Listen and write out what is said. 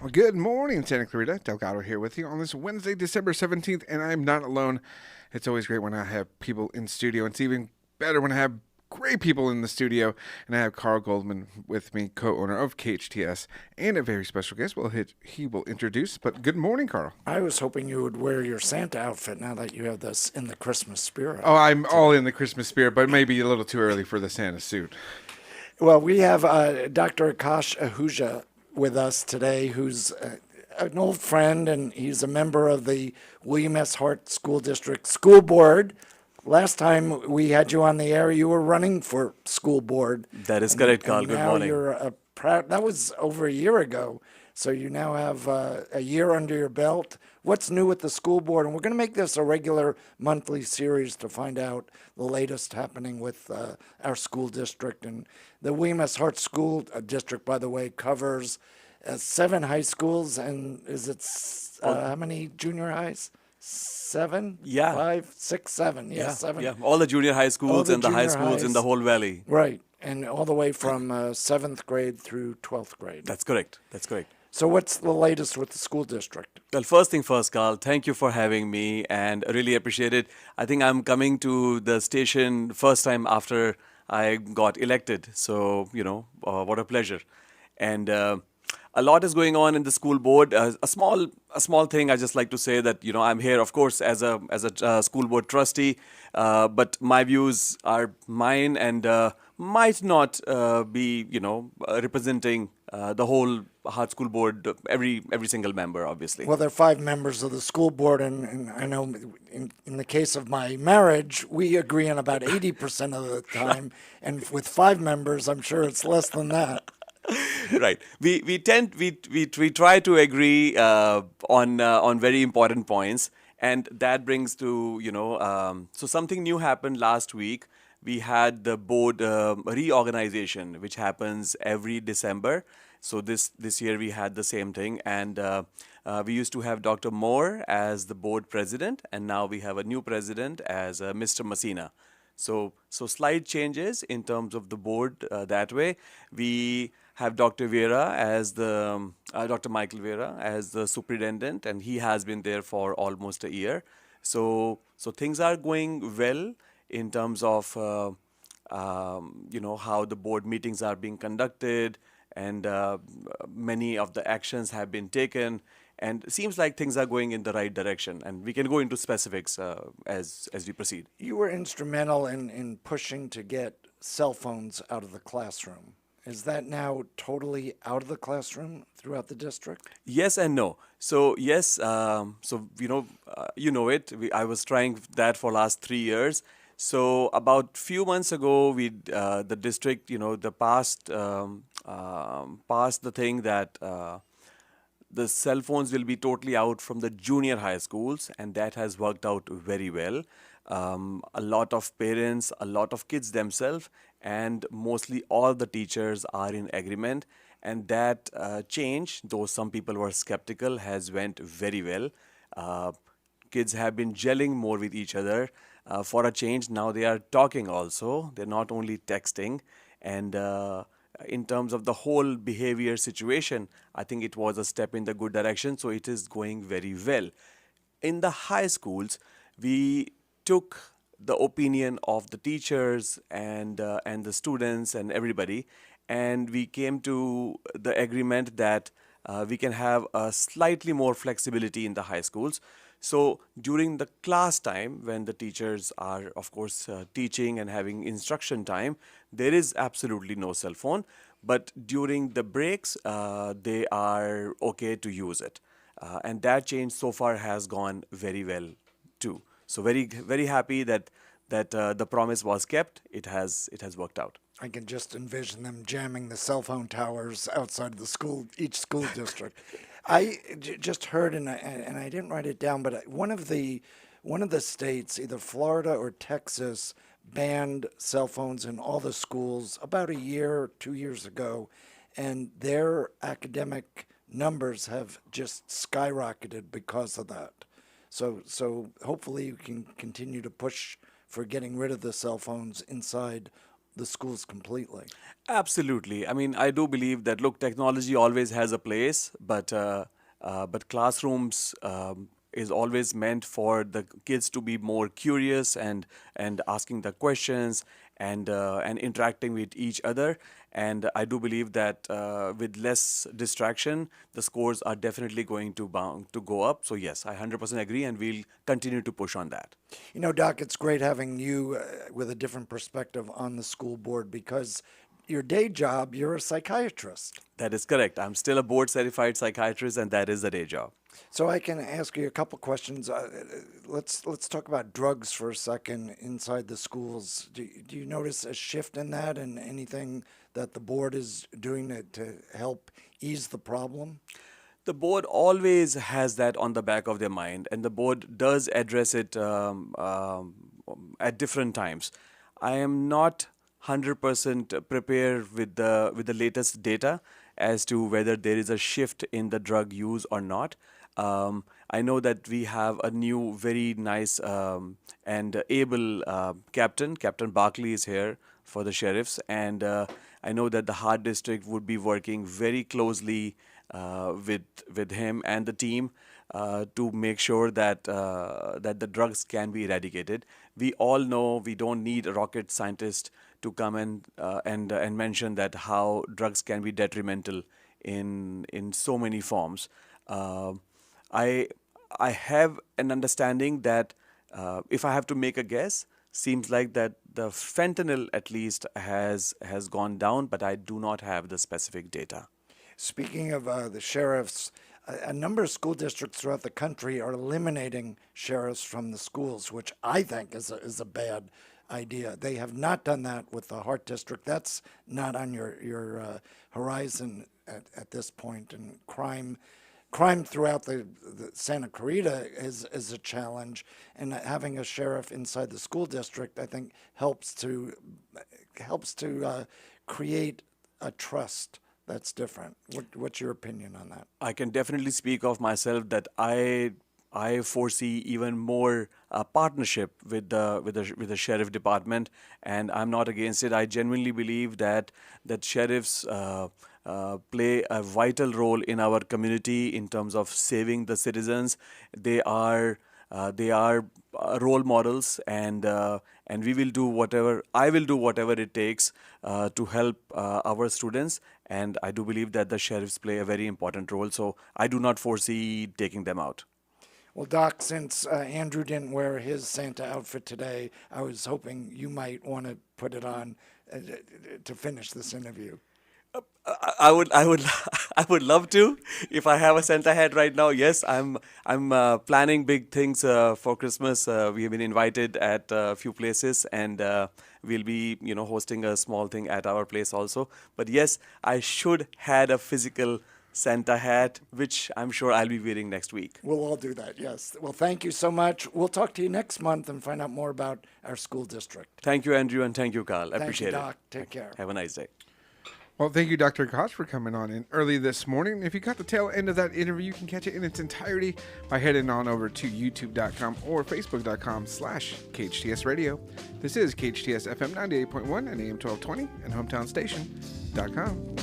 Well, good morning, Santa Clarita. Delgado here with you on this Wednesday, December 17th, and I'm not alone. It's always great when I have people in studio. It's even better when I have great people in the studio, and I have Carl Goldman with me, co-owner of KHTS, and a very special guest. Well, he will introduce, but good morning, Carl. I was hoping you would wear your Santa outfit now that you have this in the Christmas spirit. Oh, I'm all in the Christmas spirit, but maybe a little too early for the Santa suit. Well, we have Dr. Aakash Ahuja with us today, who's an old friend, and he's a member of the William S. Hart School District School Board. Last time we had you on the air, you were running for school board. That is correct, Carl. Good Now morning. you're a proud. That was over a year ago, so you now have a year under your belt. What's new with the school board? And we're going to make this a regular monthly series to find out the latest happening with our school district. And the William S. Hart School District, by the way, covers 7 high schools, and is it how many junior highs? 7? Yeah. 5, 6, 7. Yeah, 7. Yeah, all the junior high schools the and the high junior schools in the highs. whole valley. Right, and all the way from 7th grade through 12th grade. That's correct. That's correct. So what's the latest with the school district? Well, first thing first, Carl, thank you for having me and I really appreciate it. I think I'm coming to the station first time after I got elected. So, what a pleasure. And a lot is going on in the school board. A small thing I just like to say that I'm here, of course, as a school board trustee, but my views are mine and might not be representing the whole Hart School Board, every single member, obviously. Well, there are 5 members of the school board, and I know in the case of my marriage, we agree on about 80% of the time, and with 5 members, I'm sure it's less than that. Right. We try to agree on very important points, and that brings to so something new happened last week. We had the board reorganization, which happens every December. So this year we had the same thing, and we used to have Dr. Moore as the board president, and now we have a new president as Mr. Messina. So slight changes in terms of the board that way. We have Dr. Vera as the Dr. Michael Vera as the superintendent, and he has been there for almost a year. So things are going well in terms of how the board meetings are being conducted, and many of the actions have been taken. And it seems like things are going in the right direction, and we can go into specifics as we proceed. You were instrumental in pushing to get cell phones out of the classroom. Is that now totally out of the classroom throughout the district? Yes and no. So yes, I was trying that for last 3 years. So about few months ago, the district, passed the thing that the cell phones will be totally out from the junior high schools, and that has worked out very well. A lot of parents, a lot of kids themselves, and mostly all the teachers are in agreement. And that change, though some people were skeptical, has went very well. Kids have been gelling more with each other. For a change, now they are talking also. They're not only texting. And in terms of the whole behavior situation, I think it was a step in the good direction. So it is going very well. In the high schools, we took the opinion of the teachers and the students and everybody, and we came to the agreement that we can have a slightly more flexibility in the high schools. So during the class time, when the teachers are, of course, teaching and having instruction time, there is absolutely no cell phone. But during the breaks, they are okay to use it. And that change so far has gone very well too. So very, very happy that the promise was kept. It has worked out. I can just envision them jamming the cell phone towers outside the school, each school district. Just heard, and I didn't write it down, but one of the states, either Florida or Texas, banned cell phones in all the schools about a year or 2 years ago, and their academic numbers have just skyrocketed because of that. So hopefully you can continue to push for getting rid of the cell phones inside the schools completely. Absolutely. I mean, I do believe that, look, technology always has a place, but classrooms is always meant for the kids to be more curious and asking the questions and interacting with each other. And I do believe that with less distraction, the scores are definitely going to go up. So yes, I 100% agree, and we'll continue to push on that. You know, Doc, it's great having you with a different perspective on the school board because your day job, you're a psychiatrist. That is correct. I'm still a board-certified psychiatrist, and that is the day job. So I can ask you a couple questions. Let's talk about drugs for a second inside the schools. Do you notice a shift in that and anything that the board is doing to help ease the problem? The board always has that on the back of their mind, and the board does address it at different times. I am not 100% prepared with the latest data as to whether there is a shift in the drug use or not. I know that we have a new, very nice and able captain. Captain Barkley is here for the sheriffs, and I know that the Hart district would be working very closely with him and the team to make sure that that the drugs can be eradicated. We all know we don't need a rocket scientist to come and mention that how drugs can be detrimental in so many forms. I have an understanding that if I have to make a guess, seems like that the fentanyl at least has gone down, but I do not have the specific data. Speaking of the sheriffs, a number of school districts throughout the country are eliminating sheriffs from the schools, which I think is a bad idea. They have not done that with the Hart district. That's not on your horizon at this point. And crime throughout the Santa Clarita is a challenge, and having a sheriff inside the school district, I think, helps to create a trust that's different. What's your opinion on that? I can definitely speak of myself that I foresee even more partnership with the sheriff department, and I'm not against it. I genuinely believe that sheriffs play a vital role in our community in terms of saving the citizens. They are role models, and we will do whatever I will do whatever it takes to help our students. And I do believe that the sheriffs play a very important role. So I do not foresee taking them out. Well, Doc, since Andrew didn't wear his Santa outfit today, I was hoping you might want to put it on to finish this interview. I would I would love to if I have a Santa hat right now. Yes, I'm planning big things for Christmas. We have been invited at a few places, and we'll be hosting a small thing at our place also. But yes, I should had a physical Santa hat, which I'm sure I'll be wearing next week. We'll all do that, yes. Well, thank you so much. We'll talk to you next month and find out more about our school district. Thank you, Andrew, and thank you, Carl. I Thank appreciate you, it. Doc. Take care. Have a nice day. Well, thank you, Dr. Aakash, for coming on in early this morning. If you got the tail end of that interview, you can catch it in its entirety by heading on over to youtube.com or facebook.com/KHTS Radio. This is KHTS FM 98.1 and AM 1220 and hometownstation.com.